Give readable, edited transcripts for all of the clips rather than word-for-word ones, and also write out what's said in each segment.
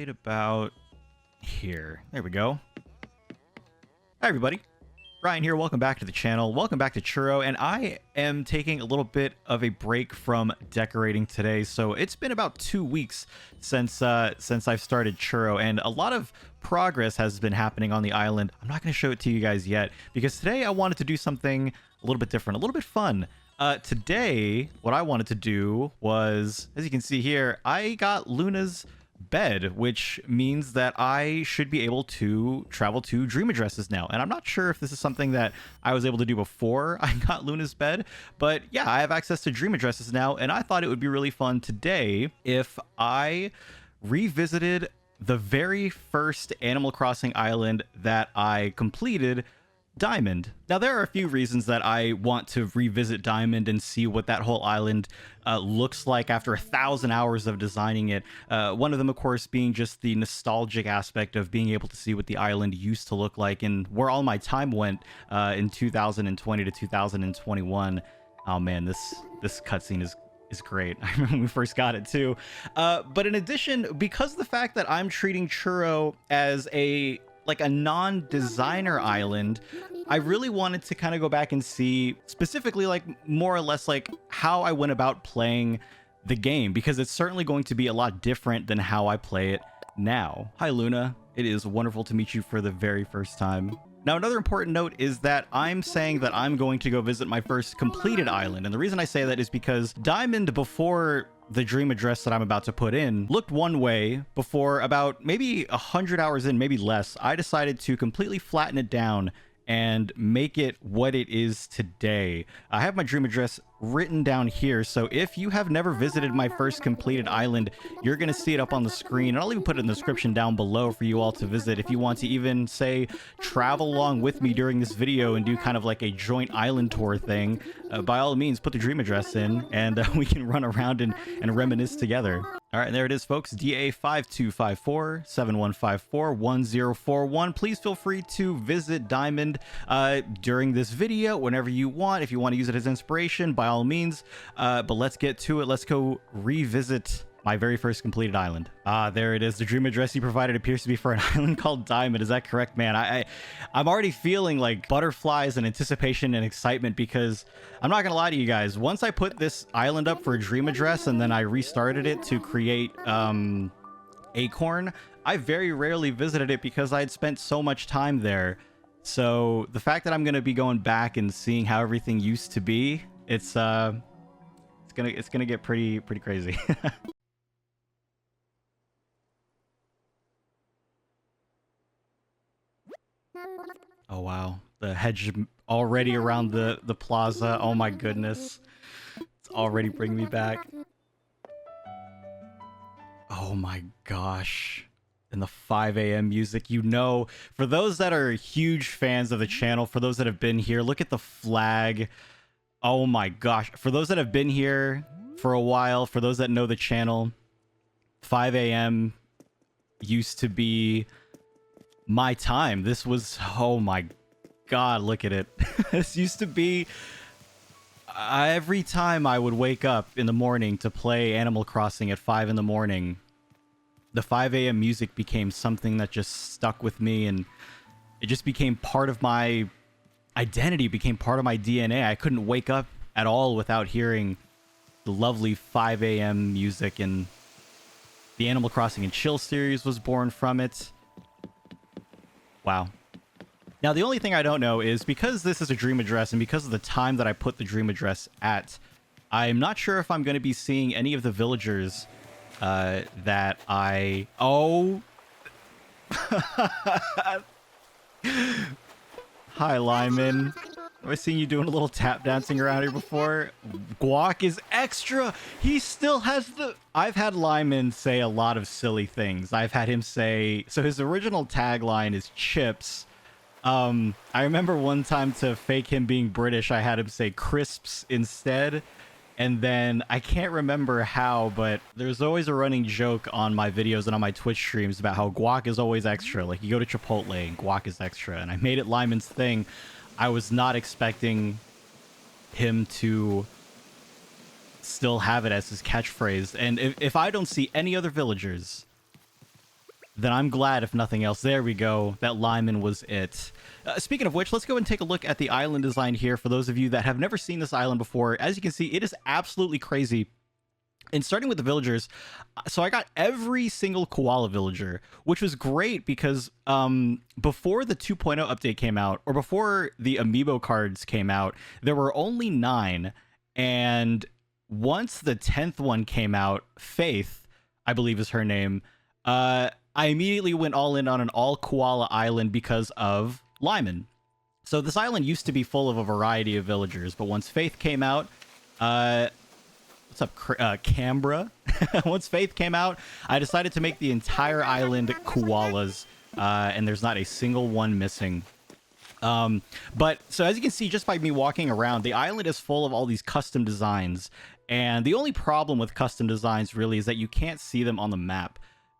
right about here. There we go. Hi, everybody. Ryan here. Welcome back to the channel. Welcome back to Churro. And I am taking a little bit of a break from decorating today. So it's been about 2 weeks since I've started Churro, and a lot of progress has been happening on the island. I'm not going to show it to you guys yet because today I wanted to do something a little bit different, a little bit fun. Today, what I wanted to do was, as you can see here, I got Luna's bed, which means that I should be able to travel to dream addresses now. And I'm not sure if this is something that I was able to do before I got Luna's bed, but yeah, I have access to dream addresses now, and I thought it would be really fun today if I revisited the very first Animal Crossing island that I completed, Diamond. Now, there are a few reasons that I want to revisit Diamond and see what that whole island looks like after 1,000 hours of designing it. One of them, of course, being just the nostalgic aspect of being able to see what the island used to look like and where all my time went in 2020 to 2021. Oh man, this cutscene is great. I remember when we first got it too. But in addition, because of the fact that I'm treating Churro as a non-designer island, I really wanted to kind of go back and see specifically, like, more or less like how I went about playing the game, because it's certainly going to be a lot different than how I play it now. Hi Luna, it is wonderful to meet you for the very first time. Now, another important note is that I'm saying that I'm going to go visit my first completed island. And the reason I say that is because Diamond, before the dream address that I'm about to put in, looked one way. Before about maybe 100 hours in, maybe less, I decided to completely flatten it down and make it what it is today. I have my dream address written down here, so if you have never visited my first completed island, you're going to see it up on the screen, and I'll even put it in the description down below for you all to visit if you want to even, say, travel along with me during this video and do kind of like a joint island tour thing. By all means, put the dream address in, and we can run around and reminisce together. All right, and there it is, folks. DA5254-7154-1041. Please feel free to visit Diamond during this video whenever you want. If you want to use it as inspiration, by all means. But let's get to it. Let's go revisit my very first completed island. There it is. The dream address you provided appears to be for an island called Diamond. Is that correct, man? I'm already feeling like butterflies and anticipation and excitement, because I'm not gonna lie to you guys. Once I put this island up for a dream address and then I restarted it to create Acorn, I very rarely visited it because I had spent so much time there. So the fact that I'm gonna be going back and seeing how everything used to be, it's gonna get pretty crazy. Oh wow, the hedge already around the plaza. Oh my goodness, it's already bringing me back. Oh my gosh. And the 5 a.m. music, you know, for those that are huge fans of the channel, for those that have been here, look at the flag. Oh my gosh, for those that have been here for a while, for those that know the channel, 5 a.m. used to be my time. This was, oh my god, look at it. This used to be every time I would wake up in the morning to play Animal Crossing at 5 in the morning, the 5 a.m. music became something that just stuck with me, and it just became part of my identity, became part of my DNA. I couldn't wake up at all without hearing the lovely 5 a.m. music, and the Animal Crossing and Chill series was born from it. Wow. Now, the only thing I don't know is, because this is a dream address and because of the time that I put the dream address at, I'm not sure if I'm going to be seeing any of the villagers that I... Oh! Hi, Lyman. Have I seen you doing a little tap dancing around here before? Guac is extra! He still has the... I've had Lyman say a lot of silly things. I've had him say... So his original tagline is chips. I remember one time, to fake him being British, I had him say crisps instead. And then I can't remember how, but there's always a running joke on my videos and on my Twitch streams about how guac is always extra. Like, you go to Chipotle and guac is extra. And I made it Lyman's thing. I was not expecting him to still have it as his catchphrase. And if I don't see any other villagers then I'm glad, if nothing else. There we go. That Lyman was it. Speaking of which, let's go and take a look at the island design here. For those of you that have never seen this island before, as you can see, it is absolutely crazy. And starting with the villagers, so I got every single koala villager, which was great because before the 2.0 update came out, or before the amiibo cards came out, there were only 9. And once the 10th one came out, Faith, I believe is her name, I immediately went all in on an all koala island because of Lyman. So this island used to be full of a variety of villagers, but once Faith came out, what's up, Canberra? Once Faith came out, I decided to make the entire island koalas, and there's not a single one missing. But so as you can see, just by me walking around, the island is full of all these custom designs. And the only problem with custom designs really is that you can't see them on the map.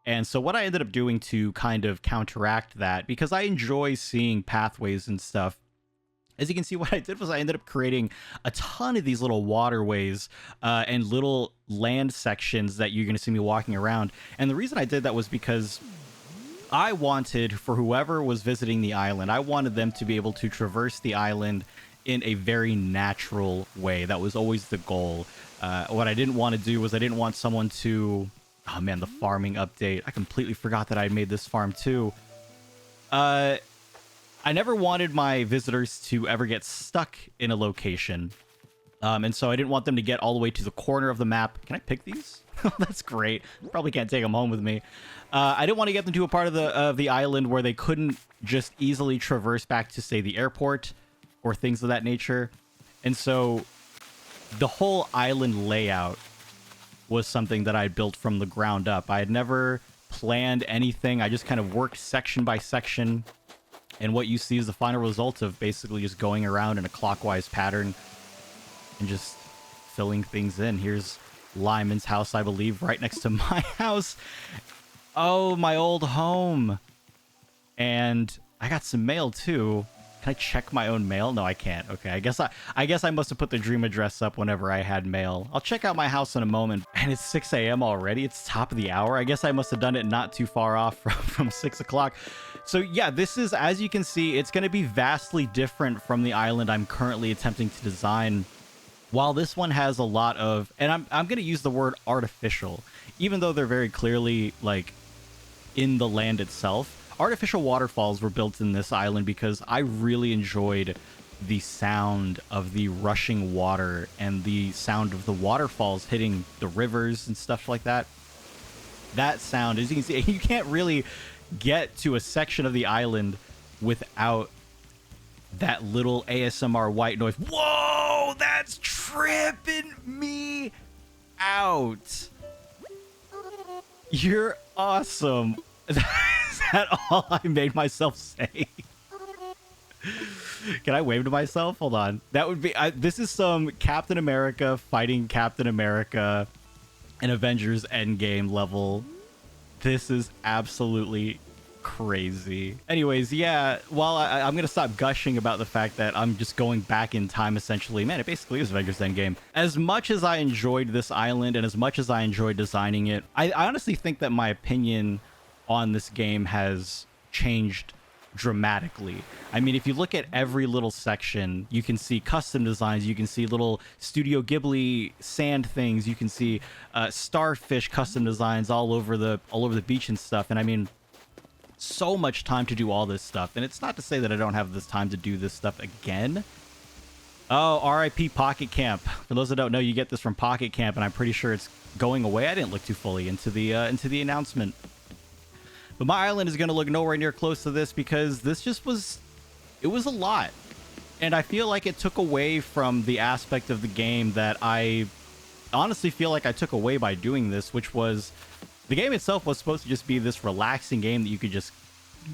And so what I ended up doing to kind of counteract that, because I enjoy seeing pathways and stuff, as you can see, what I did was I ended up creating a ton of these little waterways and little land sections that you're going to see me walking around. And the reason I did that was because I wanted, for whoever was visiting the island, I wanted them to be able to traverse the island in a very natural way. That was always the goal. What I didn't want to do was I didn't want someone to... Oh man, the farming update. I completely forgot that I made this farm too. I never wanted my visitors to ever get stuck in a location. And so I didn't want them to get all the way to the corner of the map. Can I pick these? That's great. Probably can't take them home with me. I didn't want to get them to a part of the island where they couldn't just easily traverse back to, say, the airport or things of that nature. And so the whole island layout was something that I built from the ground up. I had never planned anything. I just kind of worked section by section. And what you see is the final result of basically just going around in a clockwise pattern and just filling things in. Here's Lyman's house, I believe, right next to my house. Oh, my old home. And I got some mail too. Can I check my own mail? No, I can't. Okay, I guess I must have put the dream address up whenever I had mail. I'll check out my house in a moment. And it's 6 a.m. already. It's top of the hour. I guess I must have done it not too far off from 6 o'clock. So yeah, this is, as you can see, it's going to be vastly different from the island I'm currently attempting to design. While this one has a lot of, and I'm going to use the word artificial, even though they're very clearly like in the land itself. Artificial waterfalls were built in this island because I really enjoyed the sound of the rushing water and the sound of the waterfalls hitting the rivers and stuff like that. That sound, as you can see, you can't really get to a section of the island without that little ASMR white noise. Whoa, that's tripping me out. You're awesome. Is that all I made myself say? Can I wave to myself? Hold on. That would be... this is some Captain America fighting Captain America in Avengers Endgame level. This is absolutely crazy. Anyways, yeah, while I'm going to stop gushing about the fact that I'm just going back in time, essentially. Man, it basically is Avengers Endgame. As much as I enjoyed this island and as much as I enjoyed designing it, I honestly think that my opinion on this game has changed dramatically. I mean, if you look at every little section, you can see custom designs, you can see little Studio Ghibli sand things, you can see starfish custom designs all over the beach and stuff. And I mean, so much time to do all this stuff. And it's not to say that I don't have this time to do this stuff again. Oh, RIP Pocket Camp. For those that don't know, you get this from Pocket Camp, and I'm pretty sure it's going away. I didn't look too fully into the announcement. But my island is going to look nowhere near close to this because this just was... It was a lot. And I feel like it took away from the aspect of the game that I honestly feel like I took away by doing this, which was... The game itself was supposed to just be this relaxing game that you could just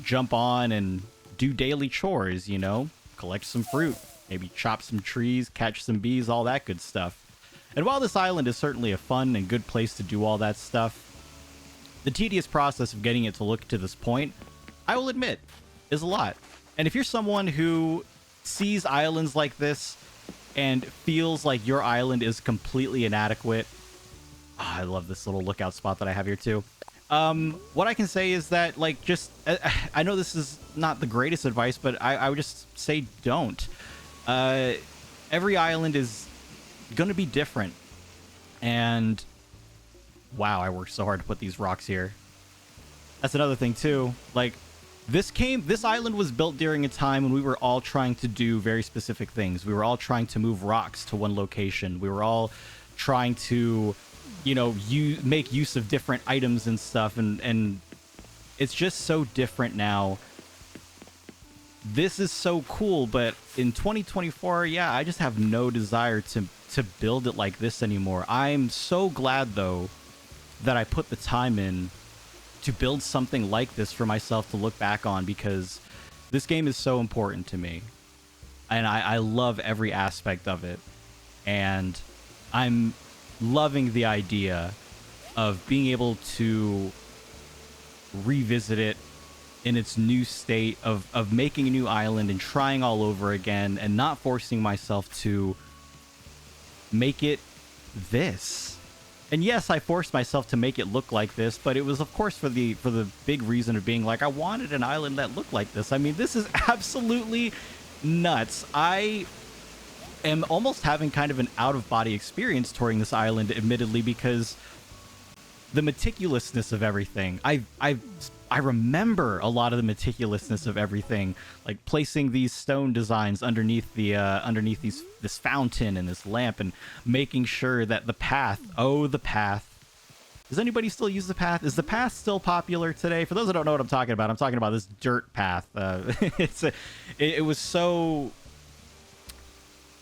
jump on and do daily chores, you know? Collect some fruit, maybe chop some trees, catch some bees, all that good stuff. And while this island is certainly a fun and good place to do all that stuff, the tedious process of getting it to look to this point, I will admit, is a lot. And if you're someone who sees islands like this and feels like your island is completely inadequate... Oh, I love this little lookout spot that I have here too. What I can say is that, like, just I know this is not the greatest advice, but I would just say don't. Every island is gonna be different, and wow, I worked so hard to put these rocks here. That's another thing too. Like, this island was built during a time when we were all trying to do very specific things. We were all trying to move rocks to one location. We were all trying to, you know, make use of different items and stuff, and it's just so different now. This is so cool, but in 2024, yeah, I just have no desire to build it like this anymore. I'm so glad though that I put the time in to build something like this for myself to look back on, because this game is so important to me, and I love every aspect of it, and I'm loving the idea of being able to revisit it in its new state of making a new island and trying all over again, and not forcing myself to make it this. And yes, I forced myself to make it look like this, but it was, of course, for the big reason of being like, I wanted an island that looked like this. I mean, this is absolutely nuts. I am almost having kind of an out-of-body experience touring this island, admittedly, because the meticulousness of everything. I remember a lot of the meticulousness of everything, like placing these stone designs underneath the this fountain and this lamp, and making sure that the path. Oh, the path. Does anybody still use the path? Is the path still popular today? For those that don't know what I'm talking about, I'm talking about this dirt path. It was so,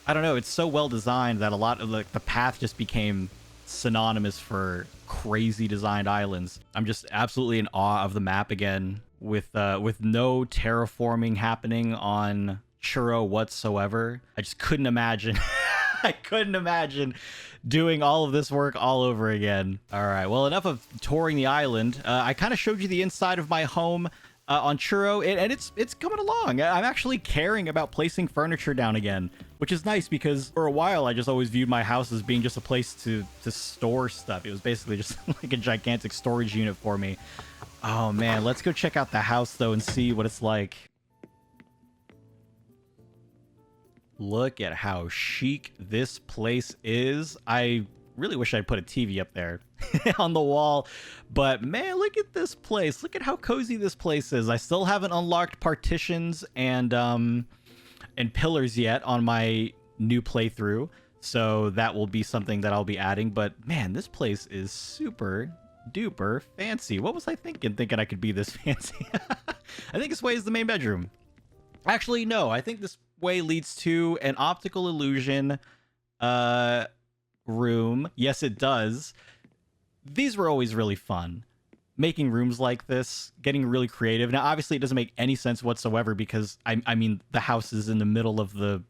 I don't know. It's so well designed that a lot of the path just became synonymous for crazy designed islands. I'm just absolutely in awe of the map again, with no terraforming happening on Churro whatsoever. I just couldn't imagine. I couldn't imagine doing all of this work all over again. All right, well, enough of touring the island. I kind of showed you the inside of my home on Churro, and it's coming along. I'm actually caring about placing furniture down again, which is nice, because for a while I just always viewed my house as being just a place to store stuff. It was basically just like a gigantic storage unit for me. Oh man, let's go check out the house though and see what it's like. Look at how chic this place is. I really wish I'd put a TV up there on the wall, but man, look at this place. Look at how cozy this place is. I still haven't unlocked partitions and pillars yet on my new playthrough, so that will be something that I'll be adding. But man, this place is super duper fancy. What was I thinking I could be this fancy? I think this way is the main bedroom. Actually, no, I think this way leads to an optical illusion room. Yes, it does. These were always really fun, making rooms like this, getting really creative. Now, obviously, it doesn't make any sense whatsoever, because I mean, the house is in the middle of the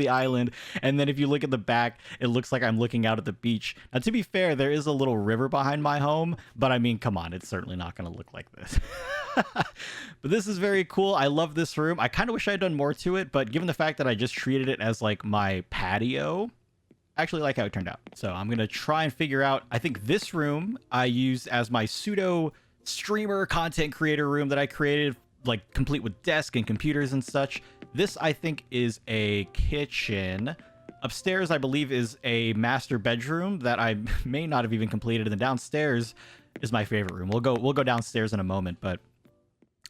island, and then if you look at the back, it looks like I'm looking out at the beach. Now, to be fair, there is a little river behind my home, but I mean, come on, it's certainly not going to look like this. But this is very cool. I love this room. I kind of wish I had done more to it, but given the fact that I just treated it as like my patio, I actually like how it turned out. So I'm going to try and figure out, I think this room I used as my pseudo streamer content creator room that I created, like complete with desk and computers and such. This, I think, is a kitchen. Upstairs, I believe, is a master bedroom that I may not have even completed. And then downstairs is my favorite room. We'll go downstairs in a moment, but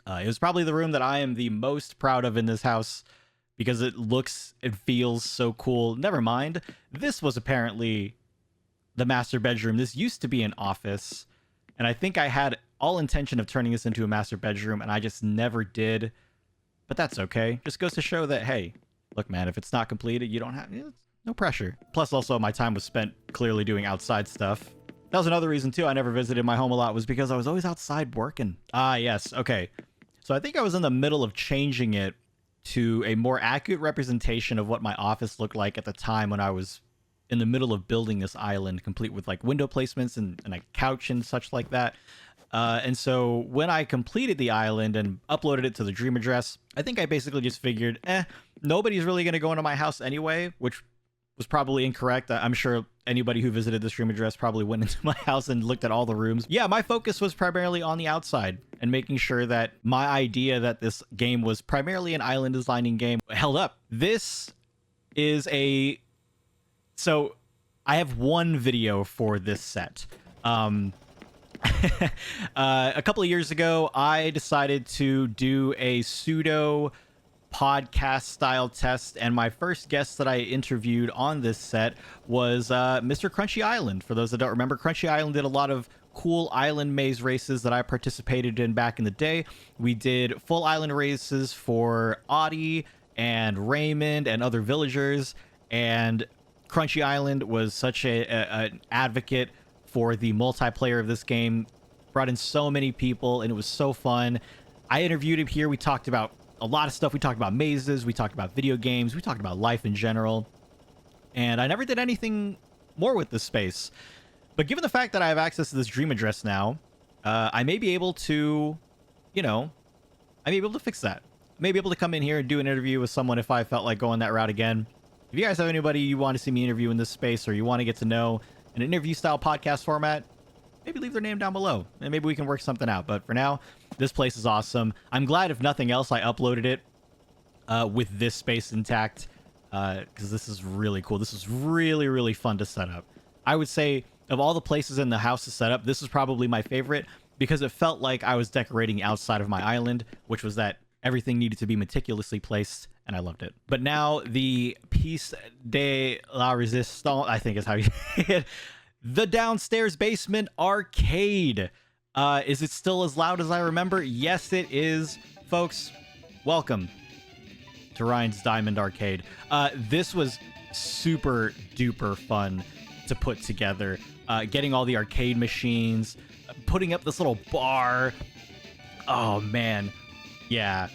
it was probably the room that I am the most proud of in this house, because it looks and feels so cool. Never mind, this was apparently the master bedroom. This used to be an office, and I think I had all intention of turning this into a master bedroom, and I just never did. But that's okay. Just goes to show that, hey, look, man, if it's not completed, you don't have, no pressure. Plus, also, my time was spent clearly doing outside stuff. That was another reason, too, I never visited my home a lot, was because I was always outside working. Ah, yes, okay. So I think I was in the middle of changing it to a more accurate representation of what my office looked like at the time, when I was in the middle of building this island, complete with like window placements and a couch and such like that. And so when I completed the island and uploaded it to the dream address, I think I basically just figured, nobody's really going to go into my house anyway, which was probably incorrect. I'm sure anybody who visited this stream address probably went into my house and looked at all the rooms. Yeah, my focus was primarily on the outside and making sure that my idea that this game was primarily an island designing game held up. This is so I have one video for this set. A couple of years ago, I decided to do a pseudo podcast style test, and my first guest that I interviewed on this set was Mr. Crunchy Island. For those that don't remember, Crunchy Island did a lot of cool island maze races that I participated in back in the day. We did full island races for Audie and Raymond and other villagers, and Crunchy Island was such an advocate for the multiplayer of this game, brought in so many people, and it was so fun. I interviewed him here. We talked about a lot of stuff. We talked about mazes, we talked about video games, we talked about life in general, and I never did anything more with this space. But given the fact that I have access to this dream address now, I may be able to, I may be able to fix that. I may be able to come in here and do an interview with someone if I felt like going that route again. If you guys have anybody you want to see me interview in this space, or you want to get to know in an interview style podcast format, maybe leave their name down below and maybe we can work something out. But for now, this place is awesome. I'm glad, if nothing else, I uploaded it with this space intact, because this is really cool. This is really, really fun to set up. I would say of all the places in the house to set up, this is probably my favorite, because it felt like I was decorating outside of my island, which was that everything needed to be meticulously placed, and I loved it. But now the piece de la resistance, I think is how you say it, the downstairs basement arcade. Is it still as loud as I remember? Yes, it is. Folks, welcome to Ryan's Diamond Arcade. This was super duper fun to put together. Getting all the arcade machines, putting up this little bar. Oh, man. Yeah.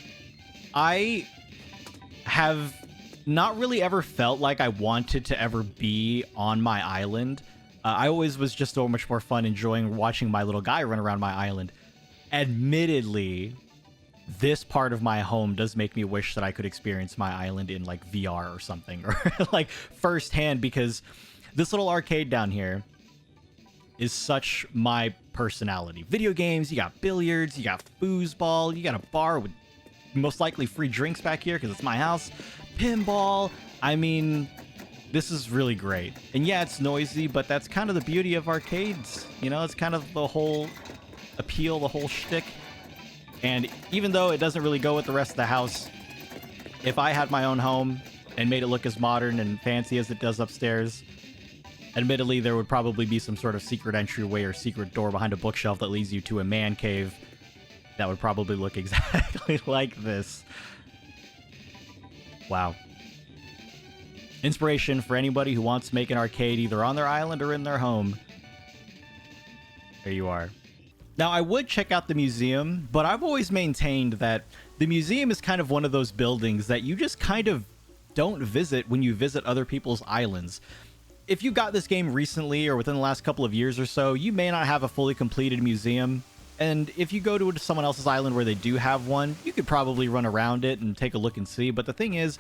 I have not really ever felt like I wanted to ever be on my island. I always was just so much more fun enjoying watching my little guy run around my island. Admittedly, this part of my home does make me wish that I could experience my island in like VR or something, or like firsthand, because this little arcade down here is such my personality. Video games, you got billiards, you got foosball, you got a bar with most likely free drinks back here because it's my house. Pinball. I mean, this is really great. And yeah, it's noisy, but that's kind of the beauty of arcades. It's kind of the whole appeal, the whole shtick. And even though it doesn't really go with the rest of the house, if I had my own home and made it look as modern and fancy as it does upstairs, admittedly, there would probably be some sort of secret entryway or secret door behind a bookshelf that leads you to a man cave that would probably look exactly like this. Wow. Inspiration for anybody who wants to make an arcade either on their island or in their home. There you are. Now, I would check out the museum, but I've always maintained that the museum is kind of one of those buildings that you just kind of don't visit when you visit other people's islands. If you got this game recently or within the last couple of years or so, you may not have a fully completed museum. And if you go to someone else's island where they do have one, you could probably run around it and take a look and see. But the thing is,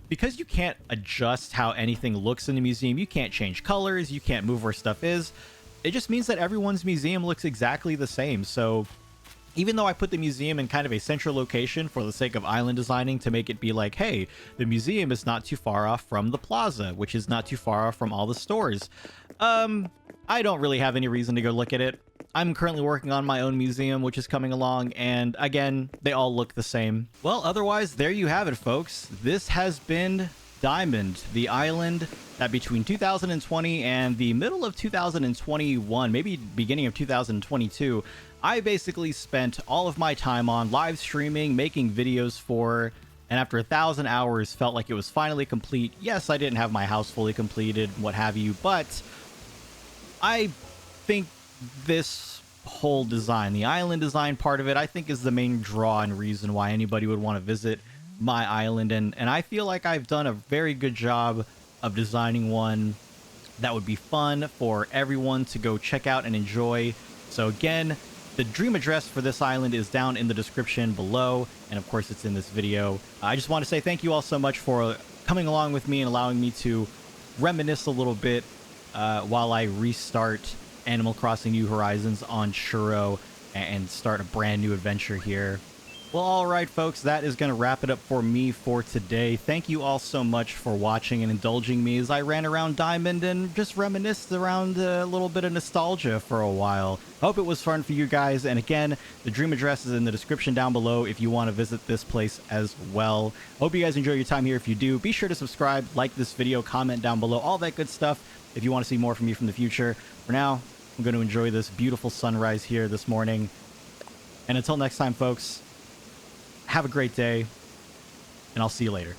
because you can't adjust how anything looks in the museum, you can't change colors, you can't move where stuff is, it just means that everyone's museum looks exactly the same. So even though I put the museum in kind of a central location for the sake of island designing to make it be like, hey, the museum is not too far off from the plaza, which is not too far off from all the stores, I don't really have any reason to go look at it. I'm currently working on my own museum, which is coming along, and again, they all look the same. Well, otherwise, there you have it, folks. This has been Diamond, the island that between 2020 and the middle of 2021, maybe beginning of 2022, I basically spent all of my time on live streaming, making videos for, and after 1,000 hours felt like it was finally complete. Yes, I didn't have my house fully completed, what have you, but I think this whole design, the island design part of it, I think is the main draw and reason why anybody would want to visit my island, and I feel like I've done a very good job of designing one that would be fun for everyone to go check out and enjoy. So again, the dream address for this island is down in the description below, and of course it's in this video. I just want to say thank you all so much for coming along with me and allowing me to reminisce a little bit while I restart Animal Crossing New Horizons on Churro and start a brand new adventure here. Well, all right, folks, that is going to wrap it up for me for today. Thank you all so much for watching and indulging me as I ran around Diamond and just reminisced around a little bit of nostalgia for a while. Hope it was fun for you guys. And again, the dream address is in the description down below if you want to visit this place as well. Hope you guys enjoy your time here. If you do, be sure to subscribe, like this video, comment down below, all that good stuff if you want to see more from me from the future. For now, I'm going to enjoy this beautiful sunrise here this morning. And until next time, folks, have a great day, and I'll see you later.